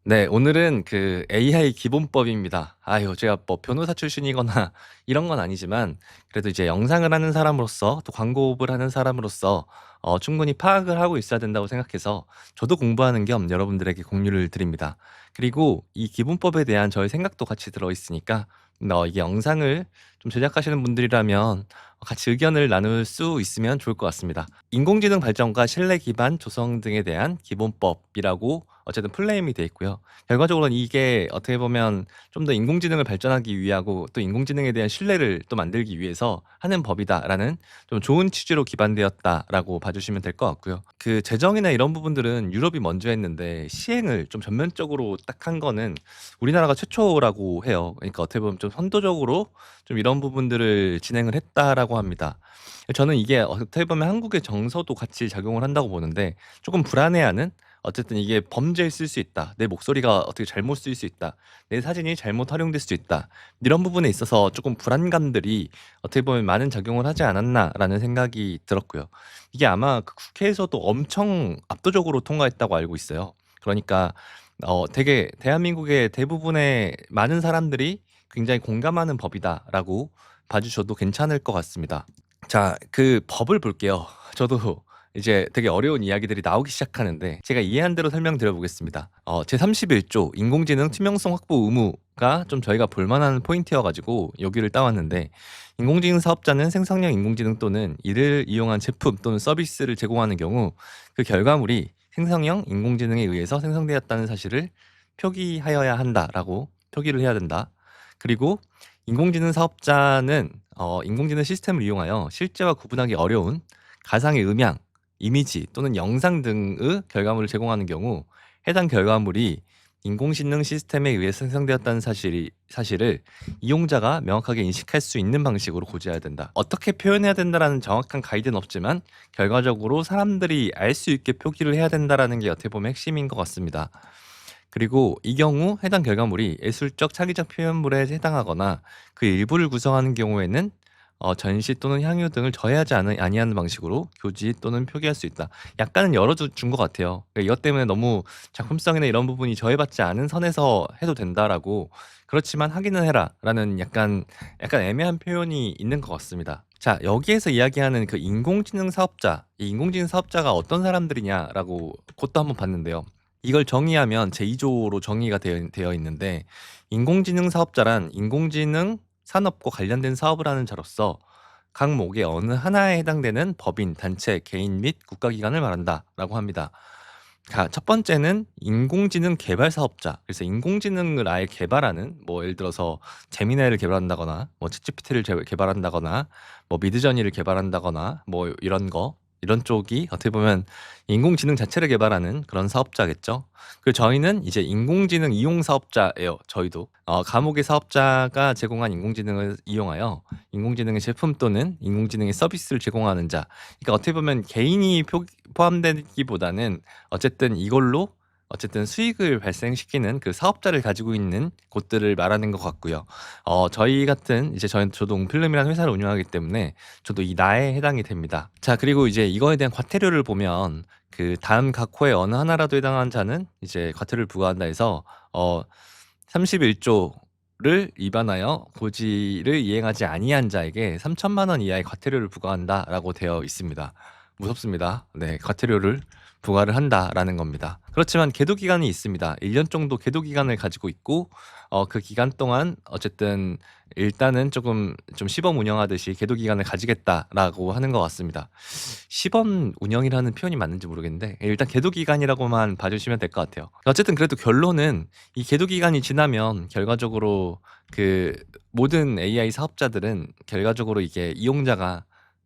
네. 오늘은 그 AI 기본법입니다. 아유, 제가 뭐 변호사 출신이거나 이런 건 아니지만 그래도 이제 영상을 하는 사람으로서 또 광고업을 하는 사람으로서 충분히 파악을 하고 있어야 된다고 생각해서 저도 공부하는 겸 여러분들에게 공유를 드립니다. 그리고 이 기본법에 대한 저의 생각도 같이 들어 있으니까 이게 영상을 좀 제작하시는 분들이라면 같이 의견을 나눌 수 있으면 좋을 것 같습니다. 인공지능 발전과 신뢰 기반 조성 등에 대한 기본법이라고 어쨌든 플레임이 돼 있고요. 결과적으로는 이게 어떻게 보면 좀 더 인공지능을 발전하기 위하고 또 인공지능에 대한 신뢰를 또 만들기 위해서 하는 법이다라는 좀 좋은 취지로 기반되었다라고 봐주시면 될 것 같고요. 그 재정이나 이런 부분들은 유럽이 먼저 했는데 시행을 좀 전면적으로 딱 한 거는 우리나라가 최초라고 해요. 그러니까 어떻게 보면 좀 선도적으로 좀 이런 부분들을 진행을 했다라고 합니다. 저는 이게 어떻게 보면 한국의 정서도 같이 작용을 한다고 보는데 조금 불안해하는, 어쨌든 이게 범죄에 쓸 수 있다. 내 목소리가 어떻게 잘못 쓰일 수 있다. 내 사진이 잘못 활용될 수 있다. 이런 부분에 있어서 조금 불안감들이 어떻게 보면 많은 작용을 하지 않았나라는 생각이 들었고요. 이게 아마 그 국회에서도 엄청 압도적으로 통과했다고 알고 있어요. 그러니까 되게 대한민국의 대부분의 많은 사람들이 굉장히 공감하는 법이다라고 봐 주셔도 괜찮을 것 같습니다. 자, 그 법을 볼게요. 저도 이제 되게 어려운 이야기들이 나오기 시작하는데 제가 이해한 대로 설명드려 보겠습니다. 제31조 인공지능 투명성 확보 의무가 좀 저희가 볼 만한 포인트여 가지고 여기를 따왔는데, 인공지능 사업자는 생성형 인공지능 또는 이를 이용한 제품 또는 서비스를 제공하는 경우 그 결과물이 생성형 인공지능에 의해서 생성되었다는 사실을 표기하여야 한다라고 표기를 해야 된다. 그리고 인공지능 사업자는 인공지능 시스템을 이용하여 실제와 구분하기 어려운 가상의 음향, 이미지 또는 영상 등의 결과물을 제공하는 경우 해당 결과물이 인공지능 시스템에 의해 생성되었다는 사실을 이용자가 명확하게 인식할 수 있는 방식으로 고지해야 된다. 어떻게 표현해야 된다라는 정확한 가이드는 없지만 결과적으로 사람들이 알 수 있게 표기를 해야 된다라는 게 어떻게 보면 핵심인 것 같습니다. 그리고 이 경우 해당 결과물이 예술적 창의적 표현물에 해당하거나 그 일부를 구성하는 경우에는 전시 또는 향유 등을 저해하지 아니하는 방식으로 교지 또는 표기할 수 있다. 약간은 열어준 것 같아요. 그러니까 이것 때문에 너무 작품성이나 이런 부분이 저해받지 않은 선에서 해도 된다라고, 그렇지만 하기는 해라라는 약간 애매한 표현이 있는 것 같습니다. 자, 여기에서 이야기하는 그 인공지능 사업자, 이 인공지능 사업자가 어떤 사람들이냐라고 그것도 한번 봤는데요. 이걸 정의하면 제2조로 정의가 되어 있는데, 인공지능 사업자란 인공지능 산업과 관련된 사업을 하는 자로서 각 목의 어느 하나에 해당되는 법인, 단체, 개인 및 국가기관을 말한다라고 합니다. 첫 번째는 인공지능 개발 사업자. 그래서 인공지능을 아예 개발하는, 뭐 예를 들어서 제미나이를 개발한다거나 뭐 챗GPT를 개발한다거나 뭐 미드저니를 개발한다거나 뭐 이런 쪽이 어떻게 보면 인공지능 자체를 개발하는 그런 사업자겠죠. 저희는 이제 인공지능 이용 사업자예요. 저희도 감옥의 사업자가 제공한 인공지능을 이용하여 인공지능의 제품 또는 인공지능의 서비스를 제공하는 자. 그러니까 어떻게 보면 개인이 포함되기보다는 어쨌든 이걸로 어쨌든 수익을 발생시키는 그 사업자를 가지고 있는 곳들을 말하는 것 같고요. 저희 같은 이제 저도 웅필름이라는 회사를 운영하기 때문에 저도 이 나에 해당이 됩니다. 자, 그리고 이제 이거에 대한 과태료를 보면 그 다음 각 호의 어느 하나라도 해당한 자는 이제 과태료를 부과한다 해서 31조를 위반하여 고지를 이행하지 아니한 자에게 3천만 원 이하의 과태료를 부과한다라고 되어 있습니다. 무섭습니다. 네, 과태료를 부과를 한다라는 겁니다. 그렇지만 계도 기간이 있습니다. 1년 정도 계도 기간을 가지고 있고 그 기간 동안 어쨌든 일단은 조금 좀 시범 운영하듯이 계도 기간을 가지겠다라고 하는 것 같습니다. 시범 운영이라는 표현이 맞는지 모르겠는데 일단 계도 기간이라고만 봐주시면 될 것 같아요. 어쨌든 그래도 결론은 이 계도 기간이 지나면 결과적으로 그 모든 AI 사업자들은 결과적으로 이게 이용자가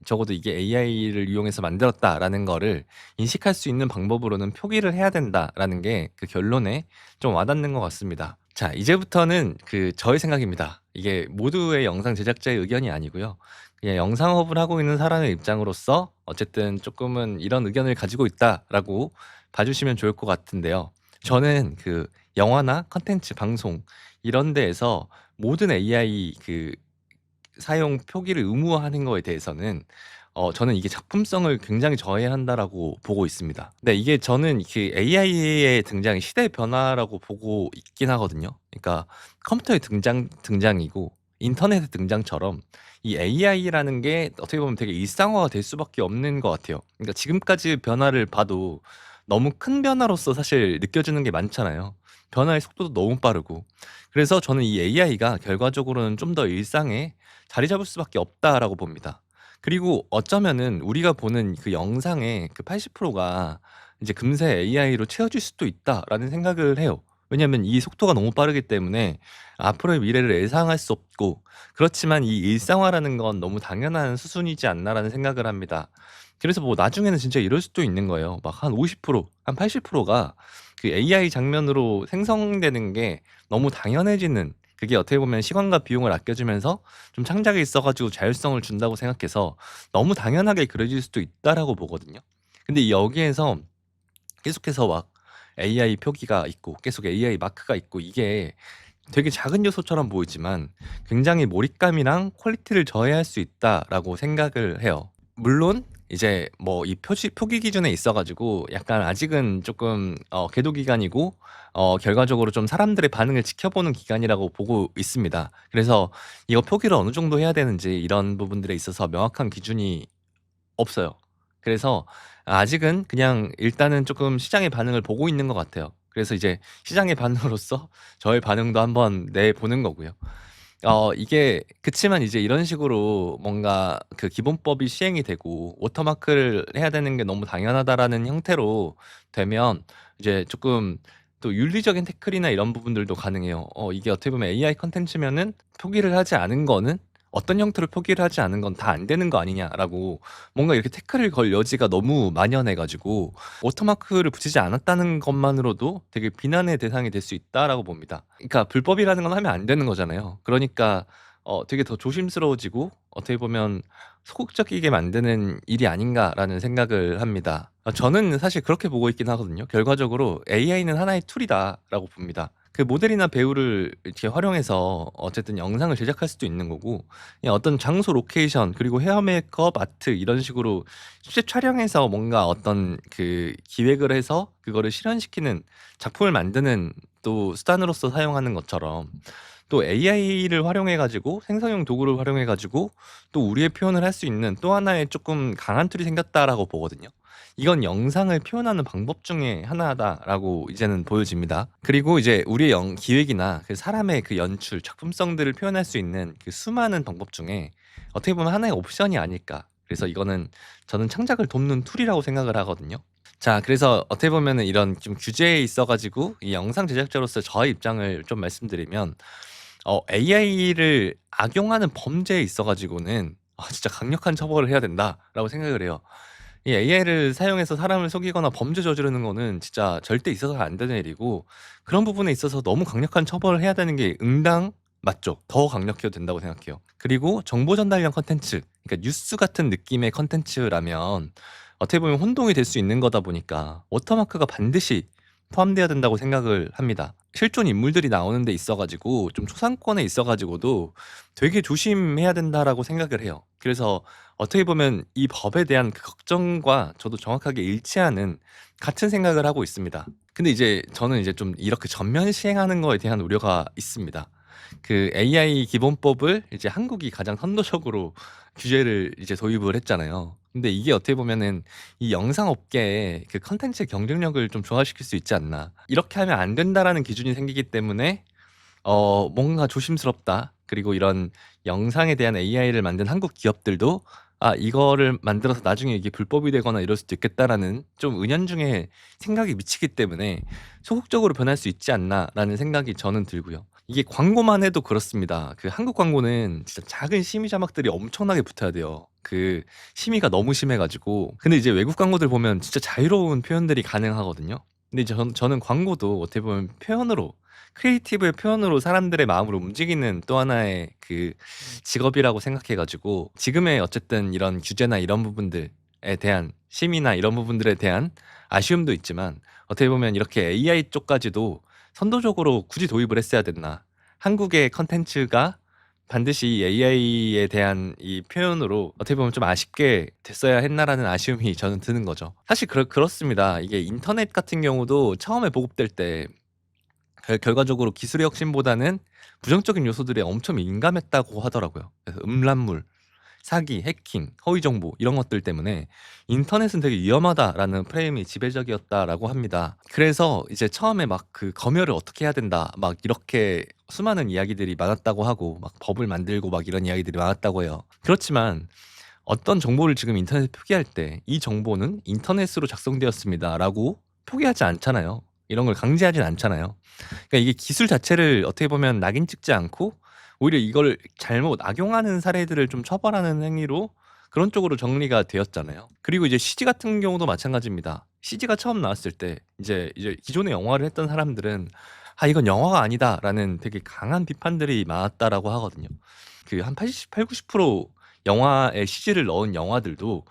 적어도 이게 AI를 이용해서 만들었다라는 거를 인식할 수 있는 방법으로는 표기를 해야 된다라는 게 그 결론에 좀 와닿는 것 같습니다. 자, 이제부터는 그 저의 생각입니다. 이게 모두의 영상 제작자의 의견이 아니고요. 그냥 영상업을 하고 있는 사람의 입장으로서 어쨌든 조금은 이런 의견을 가지고 있다라고 봐주시면 좋을 것 같은데요. 저는 그 영화나 컨텐츠, 방송 이런 데에서 모든 AI 그 사용 표기를 의무화하는 거에 대해서는 저는 이게 작품성을 굉장히 저해한다라고 보고 있습니다. 네, 이게 저는 그 AI의 등장이 시대의 변화라고 보고 있긴 하거든요. 그러니까 컴퓨터의 등장이고 인터넷의 등장처럼 이 AI라는 게 어떻게 보면 되게 일상화가 될 수밖에 없는 것 같아요. 그러니까 지금까지 변화를 봐도 너무 큰 변화로서 사실 느껴지는 게 많잖아요. 변화의 속도도 너무 빠르고. 그래서 저는 이 AI가 결과적으로는 좀 더 일상에 자리 잡을 수밖에 없다라고 봅니다. 그리고 어쩌면은 우리가 보는 그 영상의 그 80%가 이제 금세 AI로 채워질 수도 있다라는 생각을 해요. 왜냐하면 이 속도가 너무 빠르기 때문에 앞으로의 미래를 예상할 수 없고, 그렇지만 이 일상화라는 건 너무 당연한 수순이지 않나라는 생각을 합니다. 그래서 뭐 나중에는 진짜 이럴 수도 있는 거예요. 막 한 50%, 한 80%가 그 AI 장면으로 생성되는 게 너무 당연해지는, 그게 어떻게 보면 시간과 비용을 아껴주면서 좀 창작이 있어가지고 자율성을 준다고 생각해서 너무 당연하게 그려질 수도 있다라고 보거든요. 근데 여기에서 계속해서 막 AI 표기가 있고 계속 AI 마크가 있고, 이게 되게 작은 요소처럼 보이지만 굉장히 몰입감이랑 퀄리티를 저해할 수 있다라고 생각을 해요. 물론 이제 뭐 이 표기 기준에 있어 가지고 약간 아직은 조금 계도 기간이고, 결과적으로 좀 사람들의 반응을 지켜보는 기간이라고 보고 있습니다. 그래서 이거 표기를 어느 정도 해야 되는지 이런 부분들에 있어서 명확한 기준이 없어요. 그래서 아직은 그냥 일단은 조금 시장의 반응을 보고 있는 것 같아요. 그래서 이제 시장의 반응으로서 저의 반응도 한번 내보는 거고요. 이게 그치만 이제 이런 식으로 뭔가 그 기본법이 시행이 되고 워터마크를 해야 되는 게 너무 당연하다라는 형태로 되면 이제 조금 또 윤리적인 태클이나 이런 부분들도 가능해요. 이게 어떻게 보면 AI 콘텐츠면은 표기를 하지 않은 거는, 어떤 형태로 표기를 하지 않은 건 다 안 되는 거 아니냐라고 뭔가 이렇게 태클을 걸 여지가 너무 만연해 가지고 워터마크를 붙이지 않았다는 것만으로도 되게 비난의 대상이 될 수 있다라고 봅니다. 그러니까 불법이라는 건 하면 안 되는 거잖아요. 그러니까 되게 더 조심스러워지고 어떻게 보면 소극적이게 만드는 일이 아닌가라는 생각을 합니다. 저는 사실 그렇게 보고 있긴 하거든요. 결과적으로 AI는 하나의 툴이다라고 봅니다. 그 모델이나 배우를 이렇게 활용해서 어쨌든 영상을 제작할 수도 있는 거고, 그냥 어떤 장소 로케이션 그리고 헤어 메이크업 아트 이런 식으로 실제 촬영해서 뭔가 어떤 그 기획을 해서 그거를 실현시키는, 작품을 만드는 또 수단으로서 사용하는 것처럼, 또 AI를 활용해 가지고 생성형 도구를 활용해 가지고 또 우리의 표현을 할 수 있는 또 하나의 조금 강한 툴이 생겼다라고 보거든요. 이건 영상을 표현하는 방법 중에 하나다라고 이제는 보여집니다. 그리고 이제 우리의 기획이나 그 사람의 그 연출, 작품성들을 표현할 수 있는 그 수많은 방법 중에 어떻게 보면 하나의 옵션이 아닐까. 그래서 이거는 저는 창작을 돕는 툴이라고 생각을 하거든요. 자, 그래서 어떻게 보면은 이런 좀 규제에 있어 가지고 이 영상 제작자로서 저의 입장을 좀 말씀드리면, AI를 악용하는 범죄에 있어 가지고는 진짜 강력한 처벌을 해야 된다라고 생각을 해요. 이 AI를 사용해서 사람을 속이거나 범죄 저지르는 거는 진짜 절대 있어서는 안 되는 일이고, 그런 부분에 있어서 너무 강력한 처벌을 해야 되는 게 응당 맞죠. 더 강력해도 된다고 생각해요. 그리고 정보 전달형 컨텐츠, 그러니까 뉴스 같은 느낌의 컨텐츠라면 어떻게 보면 혼동이 될 수 있는 거다 보니까 워터마크가 반드시 포함돼야 된다고 생각을 합니다. 실존 인물들이 나오는 데 있어 가지고 좀 초상권에 있어 가지고도 되게 조심해야 된다라고 생각을 해요. 그래서 어떻게 보면 이 법에 대한 그 걱정과 저도 정확하게 일치하는 같은 생각을 하고 있습니다. 근데 이제 저는 이제 좀 이렇게 전면 시행하는 거에 대한 우려가 있습니다. 그 AI 기본법을 이제 한국이 가장 선도적으로 규제를 이제 도입을 했잖아요. 근데 이게 어떻게 보면은 이 영상 업계의 그 컨텐츠의 경쟁력을 좀 저하시킬 수 있지 않나. 이렇게 하면 안 된다라는 기준이 생기기 때문에 뭔가 조심스럽다. 그리고 이런 영상에 대한 AI를 만든 한국 기업들도 이거를 만들어서 나중에 이게 불법이 되거나 이럴 수도 있겠다라는 좀 은연중에 생각이 미치기 때문에 소극적으로 변할 수 있지 않나라는 생각이 저는 들고요. 이게 광고만 해도 그렇습니다. 그 한국 광고는 진짜 작은 심의 자막들이 엄청나게 붙어야 돼요. 그 심의가 너무 심해 가지고. 근데 이제 외국 광고들 보면 진짜 자유로운 표현들이 가능하거든요. 근데 이제 저는 광고도 어떻게 보면 표현으로, 크리에이티브의 표현으로 사람들의 마음을 움직이는 또 하나의 그 직업이라고 생각해 가지고, 지금의 어쨌든 이런 규제나 이런 부분들에 대한 심의나 이런 부분들에 대한 아쉬움도 있지만, 어떻게 보면 이렇게 AI 쪽까지도 선도적으로 굳이 도입을 했어야 됐나. 한국의 컨텐츠가 반드시 이 AI에 대한 이 표현으로 어떻게 보면 좀 아쉽게 됐어야 했나라는 아쉬움이 저는 드는 거죠. 사실 그렇습니다. 이게 인터넷 같은 경우도 처음에 보급될 때 결과적으로 기술의 혁신보다는 부정적인 요소들에 엄청 민감했다고 하더라고요. 그래서 음란물, 사기, 해킹, 허위 정보 이런 것들 때문에 인터넷은 되게 위험하다라는 프레임이 지배적이었다라고 합니다. 그래서 이제 처음에 막 그 검열을 어떻게 해야 된다 막 이렇게 수많은 이야기들이 많았다고 하고 막 법을 만들고 막 이런 이야기들이 많았다고 해요. 그렇지만 어떤 정보를 지금 인터넷에 표기할 때 이 정보는 인터넷으로 작성되었습니다라고 표기하지 않잖아요. 이런 걸 강제하진 않잖아요. 그러니까 이게 기술 자체를 어떻게 보면 낙인 찍지 않고 오히려 이걸 잘못 악용하는 사례들을 좀 처벌하는 행위로 그런 쪽으로 정리가 되었잖아요. 그리고 이제 CG 같은 경우도 마찬가지입니다. CG가 처음 나왔을 때 이제 기존의 영화를 했던 사람들은 '아 이건 영화가 아니다.'라는 되게 강한 비판들이 많았다라고 하거든요. 그 한 88-90% 영화에 CG를 넣은 영화들도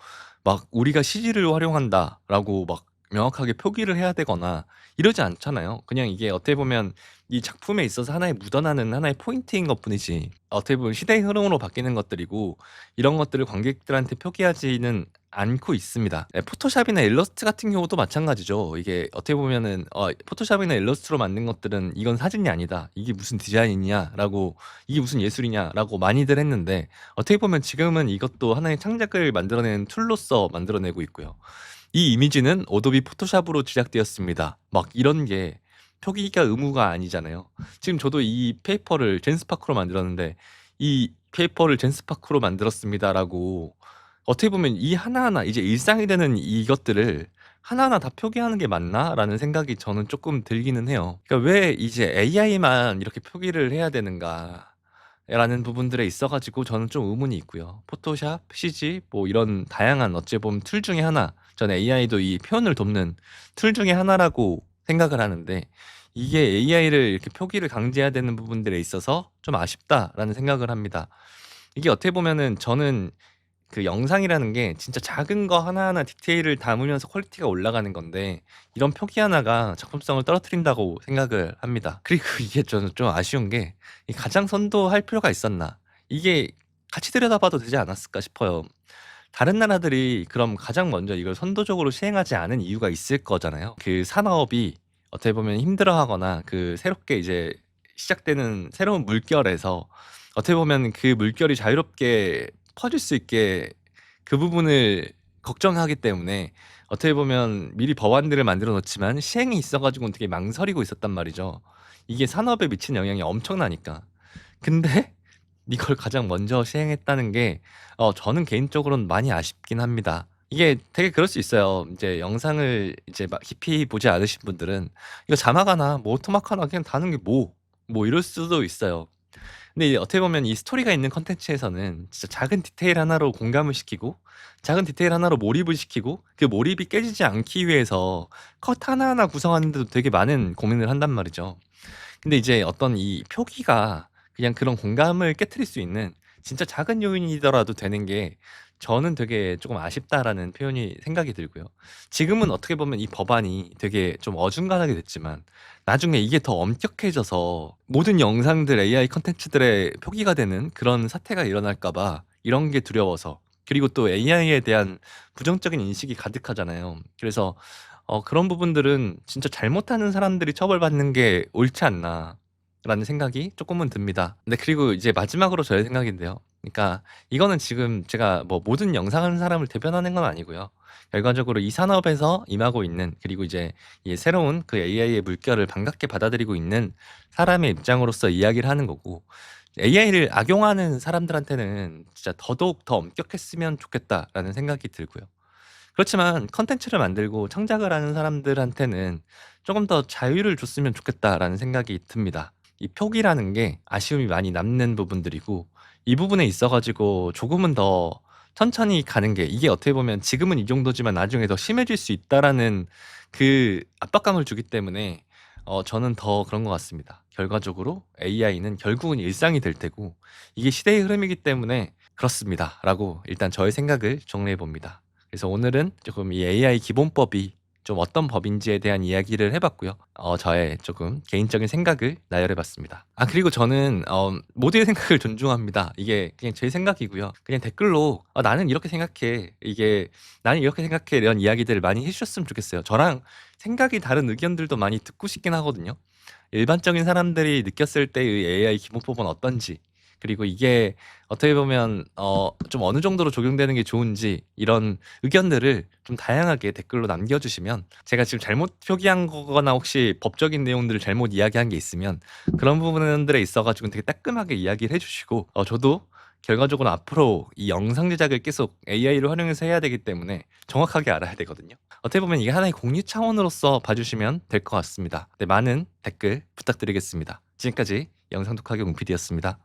막 "우리가 CG를 활용한다."라고 막 명확하게 표기를 해야 되거나 이러지 않잖아요. 그냥 이게 어떻게 보면 이 작품에 있어서 하나의 묻어나는 하나의 포인트인 것뿐이지 어떻게 보면 시대의 흐름으로 바뀌는 것들이고 이런 것들을 관객들한테 표기하지는 않고 있습니다. 포토샵이나 일러스트 같은 경우도 마찬가지죠. 이게 어떻게 보면은 포토샵이나 일러스트로 만든 것들은 "이건 사진이 아니다. 이게 무슨 디자인이냐."라고 "이게 무슨 예술이냐."라고 많이들 했는데 어떻게 보면 지금은 이것도 하나의 창작을 만들어내는 툴로서 만들어내고 있고요. "이 이미지는 어도비 포토샵으로 제작되었습니다." 막 이런 게 표기가 의무가 아니잖아요. 지금 저도 이 페이퍼를 젠스파크로 만들었는데 "이 페이퍼를 젠스파크로 만들었습니다."라고 어떻게 보면 이 하나하나 이제 일상이 되는 이것들을 하나하나 다 표기하는 게 맞나?'라는 생각이 저는 쪼끔 들기는 해요. 그러니까 '왜 이제 AI만 이렇게 표기를 해야 되는가.'라는 부분들에 있어 가지고 저는 좀 의문이 있고요. 포토샵, CG 뭐 이런 다양한 어찌 보면 툴 중에 하나 저는 AI도 이 표현을 돕는 툴 중에 하나라고 생각을 하는데 이게 'AI를 이렇게 표기를 강제해야 되는 부분들에 있어서 좀 아쉽다.'라는 생각을 합니다. 이게 어떻게 보면은 저는 그 영상이라는 게 진짜 작은 거 하나하나 디테일을 담으면서 퀄리티가 올라가는 건데 이런 표기 하나가 작품성을 떨어뜨린다고 생각을 합니다. 그리고 이게 저는 좀 아쉬운 게 이 '가장 선도할 필요가 있었나.' 이게 같이 들여다봐도 되지 않았을까 싶어요. 다른 나라들이 그럼 가장 먼저 이걸 선도적으로 시행하지 않은 이유가 있을 거잖아요. 그 산업이 어떻게 보면 힘들어하거나 그 새롭게 이제 시작되는 새로운 물결에서 어떻게 보면 그 물결이 자유롭게 퍼질 수 있게 그 부분을 걱정하기 때문에 어떻게 보면 미리 법안들을 만들어 놓지만 시행이 있어 가지고는 되게 망설이고 있었단 말이죠. 이게 산업에 미친 영향이 엄청나니까. 근데 이걸 가장 먼저 시행했다는 게 저는 개인적으로는 많이 아쉽긴 합니다. 이게 되게 그럴 수 있어요. 이제 영상을 이제 막 깊이 보지 않으신 분들은 '이거 자막 하나 뭐 오토막 하나 그냥 다는 게 뭐.' 이럴 수도 있어요. 근데 이제 어떻게 보면 이 스토리가 있는 콘텐츠에서는 진짜 작은 디테일 하나로 공감을 시키고 작은 디테일 하나로 몰입을 시키고 그 몰입이 깨지지 않기 위해서 컷 하나하나 구성하는 데도 되게 많은 고민을 한단 말이죠. 근데 이제 어떤 이 표기가 그냥 그런 공감을 깨트릴 수 있는 진짜 작은 요인이더라도 되는 게 저는 되게 조금 아쉽다라는 표현이 생각이 들고요. 지금은 어떻게 보면 이 법안이 되게 좀 어중간하게 됐지만 나중에 이게 더 엄격해져서 모든 영상들 AI 콘텐츠들의 표기가 되는 그런 사태가 일어날까 봐 이런 게 두려워서 그리고 또 AI에 대한 부정적인 인식이 가득하잖아요. 그래서 그런 부분들은 진짜 '잘못하는 사람들이 처벌받는 게 옳지 않나.'라는 생각이 쪼끔은 듭니다. 네 그리고 이제 마지막으로 저의 생각인데요. 그러니까 이거는 지금 제가 뭐 모든 영상하는 사람을 대변하는 건 아니고요. 결과적으로 이 산업에서 임하고 있는 그리고 이제 이 새로운 그 AI의 물결을 반갑게 받아들이고 있는 사람의 입장으로서 이야기를 하는 거고 'AI를 악용하는 사람들한테는 진짜 더더욱 더 엄격했으면 좋겠다.'라는 생각이 들고요. 그렇지만 컨텐츠를 만들고 창작을 하는 사람들한테는 '조금 더 자유를 줬으면 좋겠다.'라는 생각이 듭니다. 이 표기라는 게 아쉬움이 많이 남는 부분들이고 이 부분에 있어 가지고 조금은 더 천천히 가는 게 이게 어떻게 보면 '지금은 이 정도지만 나중에 더 심해질 수 있다.'라는 그 압박감을 주기 때문에 저는 더 그런 것 같습니다. 결과적으로 'AI는 결국은 일상이 될 테고 이게 시대의 흐름이기 때문에 그렇습니다.'라고 일단 저의 생각을 정리해 봅니다. 그래서 오늘은 조금 이 AI 기본법이 좀 어떤 법인지에 대한 이야기를 해 봤고요. 저의 조금 개인적인 생각을 나열해 봤습니다. 그리고 저는 모두의 생각을 존중합니다. 이게 그냥 제 생각이고요. 그냥 댓글로 나는 이렇게 생각해. 이게 나는 이렇게 생각해." 이런 이야기들을 많이 해 주셨으면 좋겠어요. 저랑 생각이 다른 의견들도 많이 듣고 싶긴 하거든요. 일반적인 사람들이 느꼈을 때의 AI 기본법은 어떤지, 그리고 이게 어떻게 보면 좀 어느 정도로 적용되는 게 좋은지, 이런 의견들을 좀 다양하게 댓글로 남겨주시면, 제가 지금 잘못 표기한 거거나 혹시 법적인 내용들을 잘못 이야기한 게 있으면 그런 부분들에 있어 가지고 되게 따끔하게 이야기를 해 주시고, 저도 결과적으로 앞으로 이 영상 제작을 계속 AI를 활용해서 해야 되기 때문에 정확하게 알아야 되거든요. 어떻게 보면 이게 하나의 공유 차원으로서 봐주시면 될 것 같습니다. 네, 많은 댓글 부탁드리겠습니다. 지금까지 영상 독학의 웅PD였습니다.